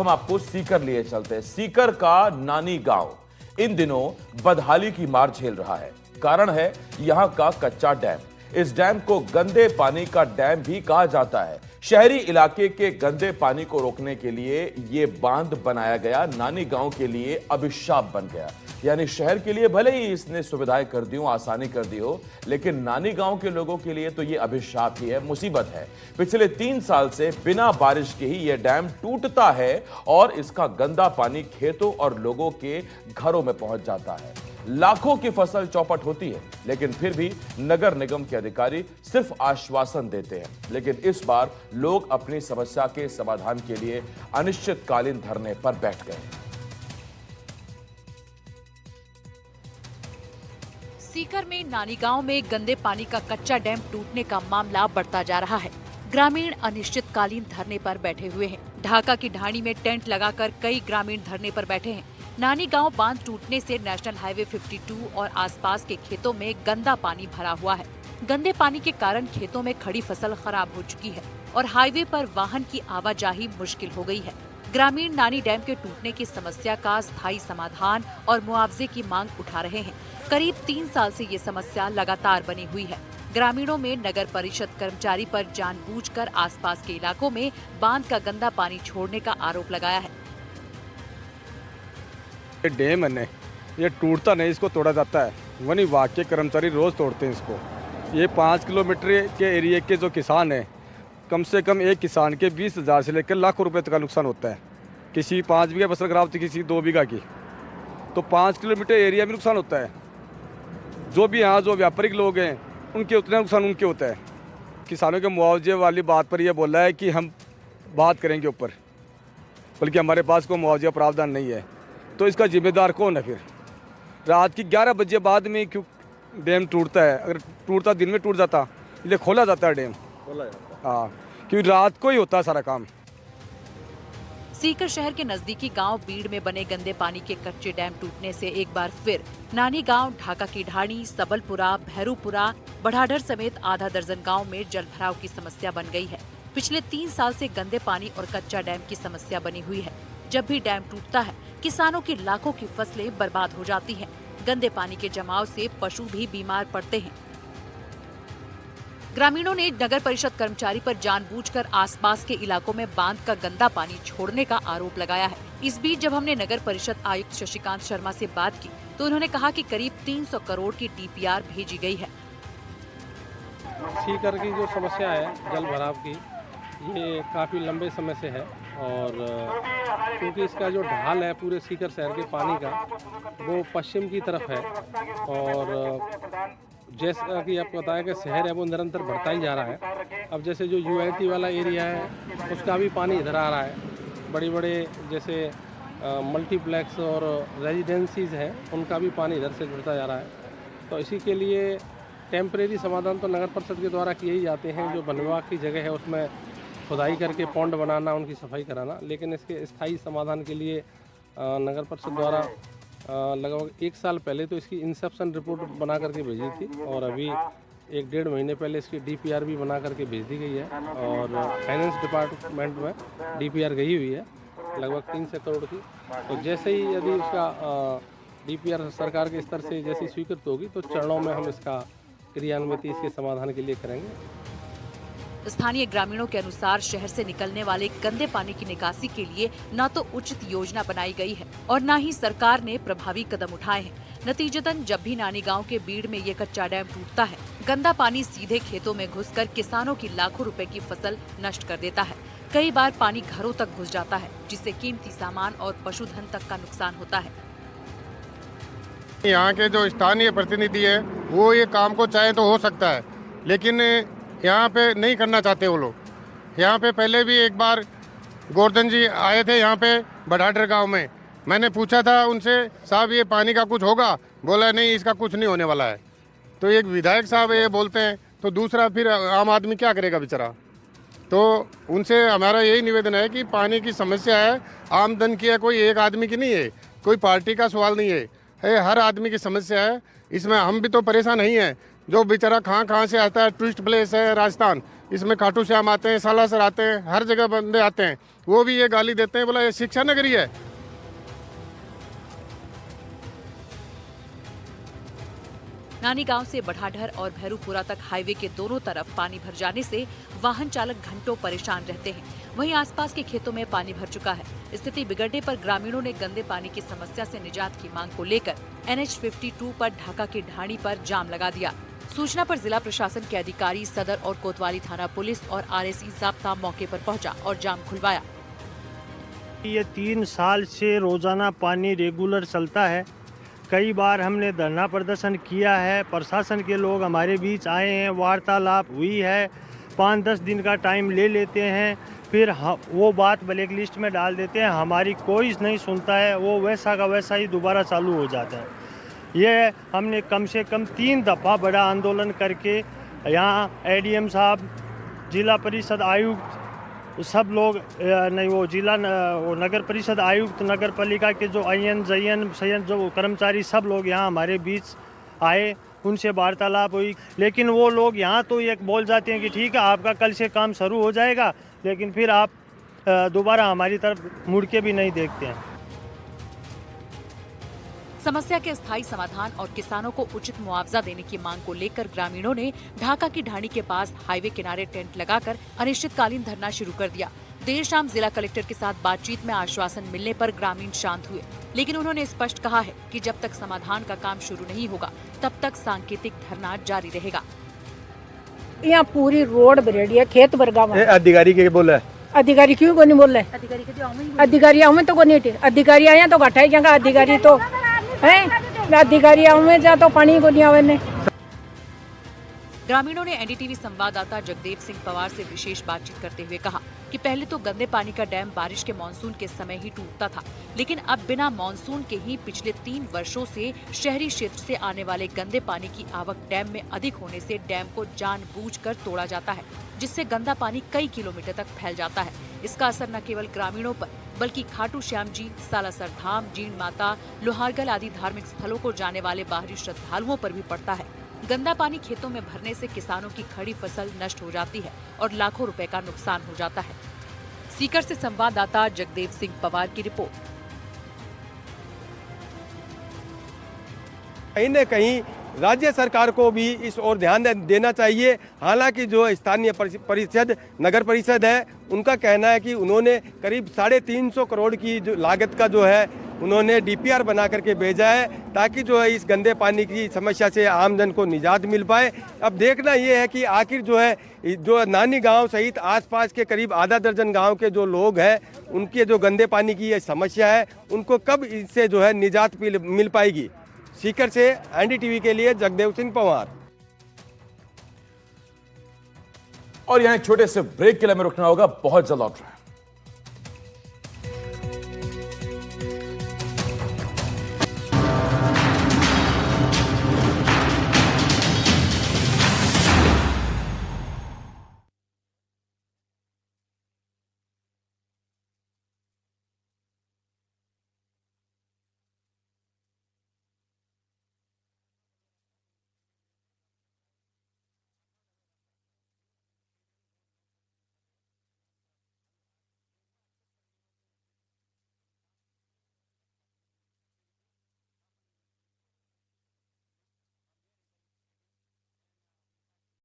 हम आपको सीकर लिए चलते हैं। सीकर का नानी गांव इन दिनों बदहाली की मार झेल रहा है। कारण है यहां का कच्चा डैम। इस डैम को गंदे पानी का डैम भी कहा जाता है। शहरी इलाके के गंदे पानी को रोकने के लिए यह बांध बनाया गया, नानी गांव के लिए अभिशाप बन गया। यानी शहर के लिए भले ही इसने सुविधाएं कर दी हो, आसानी कर दी हो, लेकिन नानी गांव के लोगों के लिए तो यह अभिशाप ही है, मुसीबत है। पिछले 3 साल से बिना बारिश के ही यह डैम टूटता है और इसका गंदा पानी खेतों और लोगों के घरों में पहुंच जाता है। लाखों की फसल चौपट होती है, लेकिन फिर भी नगर निगम के अधिकारी सिर्फ आश्वासन देते हैं। लेकिन इस बार लोग अपनी समस्या के समाधान के लिए अनिश्चितकालीन धरने पर बैठ गए। सीकर में नानी गांव में गंदे पानी का कच्चा डैम टूटने का मामला बढ़ता जा रहा है। ग्रामीण अनिश्चितकालीन धरने पर बैठे हुए हैं। ढाका की ढाणी में टेंट लगाकर कई ग्रामीण धरने पर बैठे हैं। नानी गांव बांध टूटने से नेशनल हाईवे 52 और आसपास के खेतों में गंदा पानी भरा हुआ है। गंदे पानी के कारण खेतों में खड़ी फसल खराब हो चुकी है और हाईवे पर वाहन की आवाजाही मुश्किल हो गई है। ग्रामीण नानी डैम के टूटने की समस्या का स्थायी समाधान और मुआवजे की मांग उठा रहे हैं। करीब 3 साल से ये समस्या लगातार बनी हुई है। ग्रामीणों में नगर परिषद कर्मचारी पर जानबूझकर आसपास के इलाकों में बांध का गंदा पानी छोड़ने का आरोप लगाया है। ये डैम है, ये टूटता नहीं, इसको तोड़ा जाता है। वही विभाग के कर्मचारी रोज तोड़ते हैं इसको। ये 5 किलोमीटर के एरिया के जो किसान हैं, कम से कम एक किसान के 20,000 से लेकर लाखों रुपए तक का नुकसान होता है। किसी 5 बीघा फसल खराब थी, किसी 2 बीघा की, तो 5 किलोमीटर एरिया में नुकसान होता है। जो भी यहाँ जो व्यापारिक लोग हैं, उनके उतना नुकसान उनके होता है। किसानों के मुआवजे वाली बात पर यह बोला है कि हम बात करेंगे ऊपर, बल्कि हमारे पास कोई मुआवजा प्रावधान नहीं है। तो इसका जिम्मेदार कौन है? फिर रात की 11 बजे बाद में क्यों डैम टूटता है? अगर टूटता दिन में टूट जाता, इसलिए खोला जाता है डैम। हाँ, क्योंकि रात को ही होता है सारा काम। सीकर शहर के नजदीकी गांव बीड़ में बने गंदे पानी के कच्चे डैम टूटने से एक बार फिर नानी गांव, ढाका की ढाणी, सबलपुरा, भैरूपुरा, बढ़ाडर समेत आधा दर्जन गांव में जल भराव की समस्या बन गई है। पिछले 3 साल से गंदे पानी और कच्चा डैम की समस्या बनी हुई है। जब भी डैम टूटता है, किसानों की लाखों की फसलें बर्बाद हो जाती हैं। गंदे पानी के जमाव से पशु भी बीमार पड़ते हैं। ग्रामीणों ने नगर परिषद कर्मचारी पर जानबूझकर आसपास के इलाकों में बांध का गंदा पानी छोड़ने का आरोप लगाया है। इस बीच जब हमने नगर परिषद आयुक्त शशिकांत शर्मा से बात की, तो उन्होंने कहा कि करीब 300 करोड़ की DPR भेजी गई है। सीकर की जो समस्या है जल भराव की, ये काफ़ी लंबे समय से है और क्योंकि इसका जो ढाल है पूरे सीकर शहर के पानी का, वो पश्चिम की तरफ है और जैसा कि आपको बताया कि शहर है वो निरंतर बढ़ता ही जा रहा है। अब जैसे जो UIT वाला एरिया है उसका भी पानी इधर आ रहा है। बड़े बड़े जैसे मल्टीप्लेक्स और रेजिडेंसीज़ हैं, उनका भी पानी इधर से जुड़ता जा रहा है। तो इसी के लिए टेम्परेरी समाधान तो नगर परिषद के द्वारा किए ही जाते हैं। जो वन विभाग की जगह है उसमें खुदाई करके पौंड बनाना, उनकी सफाई कराना, लेकिन इसके स्थायी समाधान के लिए नगर परिषद द्वारा लगभग 1 साल पहले तो इसकी इंसेप्शन रिपोर्ट बना करके भेजी थी और अभी 1-1.5 महीने पहले इसकी DPR भी बना करके भेज दी गई है और फाइनेंस डिपार्टमेंट में DPR गई हुई है लगभग 300 करोड़ की। तो जैसे ही यदि उसका DPR सरकार के स्तर से जैसी स्वीकृत होगी तो चरणों में हम इसका क्रियान्वित इसके समाधान के लिए करेंगे। स्थानीय ग्रामीणों के अनुसार शहर से निकलने वाले गंदे पानी की निकासी के लिए न तो उचित योजना बनाई गई है और न ही सरकार ने प्रभावी कदम उठाए हैं। नतीजतन जब भी नानी गांव के बीड़ में ये कच्चा डैम टूटता है, गंदा पानी सीधे खेतों में घुसकर किसानों की लाखों रुपए की फसल नष्ट कर देता है। कई बार पानी घरों तक घुस जाता है, जिससे कीमती सामान और पशुधन तक का नुकसान होता है। यहाँ के जो स्थानीय प्रतिनिधि है वो ये काम को चाहे तो हो सकता है, लेकिन यहाँ पे नहीं करना चाहते वो लोग। यहाँ पे पहले भी एक बार गोवर्धन जी आए थे यहाँ पे बढ़ाडर गांव में। मैंने पूछा था उनसे, साहब ये पानी का कुछ होगा? बोला नहीं, इसका कुछ नहीं होने वाला है। तो एक विधायक साहब ये बोलते हैं तो दूसरा फिर आम आदमी क्या करेगा बेचारा। तो उनसे हमारा यही निवेदन है कि पानी की समस्या है, आमदन की है, कोई एक आदमी की नहीं है, कोई पार्टी का सवाल नहीं है, हर आदमी की समस्या है। इसमें हम भी तो परेशान नहीं हैं। जो बेचारा कहाँ से आता है, टूरिस्ट प्लेस है राजस्थान, इसमें खाटू श्याम आते हैं, सालासर आते हैं, हर जगह बंदे आते हैं, वो भी ये गाली देते हैं, बोला ये शिक्षा नगरी है। नानी गांव से बढ़ाढर और भैरूपुरा तक हाईवे के दोनों तरफ पानी भर जाने से वाहन चालक घंटों परेशान रहते हैं। वहीं आसपास के खेतों में पानी भर चुका है। स्थिति बिगड़ने पर ग्रामीणों ने गंदे पानी की समस्या से निजात की मांग को लेकर NH 52 पर ढाका की ढाणी पर जाम लगा दिया। सूचना पर जिला प्रशासन के अधिकारी, सदर और कोतवाली थाना पुलिस और RSE ज़ाब्ता मौके पर पहुंचा और जाम खुलवाया। ये 3 साल से रोजाना पानी रेगुलर चलता है। कई बार हमने धरना प्रदर्शन किया है, प्रशासन के लोग हमारे बीच आए हैं, वार्तालाप हुई है, 5-10 दिन का टाइम ले लेते हैं, फिर वो बात ब्लैक लिस्ट में डाल देते हैं, हमारी कोई नहीं सुनता है, वो वैसा का वैसा ही दोबारा चालू हो जाता है। ये हमने कम से कम 3 दफ़ा बड़ा आंदोलन करके यहाँ ADM साहब, जिला परिषद आयुक्त, सब लोग नहीं, वो जिला वो नगर परिषद आयुक्त, नगर पालिका के जो सयन जो कर्मचारी, सब लोग यहाँ हमारे बीच आए, उनसे वार्तालाप हुई। लेकिन वो लोग यहाँ तो ये बोल जाते हैं कि ठीक है आपका कल से काम शुरू हो जाएगा, लेकिन फिर आप दोबारा हमारी तरफ मुड़ के भी नहीं देखते हैं। समस्या के स्थायी समाधान और किसानों को उचित मुआवजा देने की मांग को लेकर ग्रामीणों ने ढाका की ढाणी के पास हाईवे किनारे टेंट लगाकर अनिश्चितकालीन धरना शुरू कर दिया। देर शाम जिला कलेक्टर के साथ बातचीत में आश्वासन मिलने पर ग्रामीण शांत हुए, लेकिन उन्होंने स्पष्ट कहा है कि जब तक समाधान का काम शुरू नहीं होगा तब तक सांकेतिक धरना जारी रहेगा। यहाँ पूरी रोड बरेडी है, खेत बरगावा। अधिकारी के बोला अधिकारी क्यों को नहीं बोल रहे? अधिकारी हमें तो को नहीं, अधिकारी आया तो घटाई क्या, अधिकारी तो है, अधिकारी हमें जा तो पानी को नहीं आवे। ग्रामीणों ने NDTV संवाददाता जगदेव सिंह पवार से विशेष बातचीत करते हुए कहा कि पहले तो गंदे पानी का डैम बारिश के मानसून के समय ही टूटता था, लेकिन अब बिना मानसून के ही पिछले 3 वर्षों से शहरी क्षेत्र से आने वाले गंदे पानी की आवक डैम में अधिक होने से डैम को जानबूझकर तोड़ा जाता है, जिससे गंदा पानी कई किलोमीटर तक फैल जाता है। इसका असर न केवल ग्रामीणों पर बल्कि खाटू श्याम जी, सालासर धाम, जीण माता, लोहारगल आदि धार्मिक स्थलों को जाने वाले बाहरी श्रद्धालुओं पर भी पड़ता है। गंदा पानी खेतों में भरने से किसानों की खड़ी फसल नष्ट हो जाती है और लाखों रुपए का नुकसान हो जाता है। सीकर से संवाददाता जगदेव सिंह पवार की रिपोर्ट। कहीं न कहीं राज्य सरकार को भी इस ओर ध्यान देना चाहिए। हालांकि जो स्थानीय परिषद, नगर परिषद है, उनका कहना है कि उन्होंने करीब 350 करोड़ की जो लागत का जो है उन्होंने DPR बना करके भेजा है, ताकि जो है इस गंदे पानी की समस्या से आमजन को निजात मिल पाए। अब देखना ये है कि आखिर जो है जो नानी गांव सहित आसपास के करीब आधा दर्जन गांव के जो लोग हैं, उनके जो गंदे पानी की ये समस्या है, उनको कब इससे जो है निजात मिल पाएगी। सीकर से NDTV के लिए जगदेव सिंह पवार। और यहाँ एक छोटे से ब्रेक के लिए हमें रुकना होगा, बहुत जल्द लौट रहा है।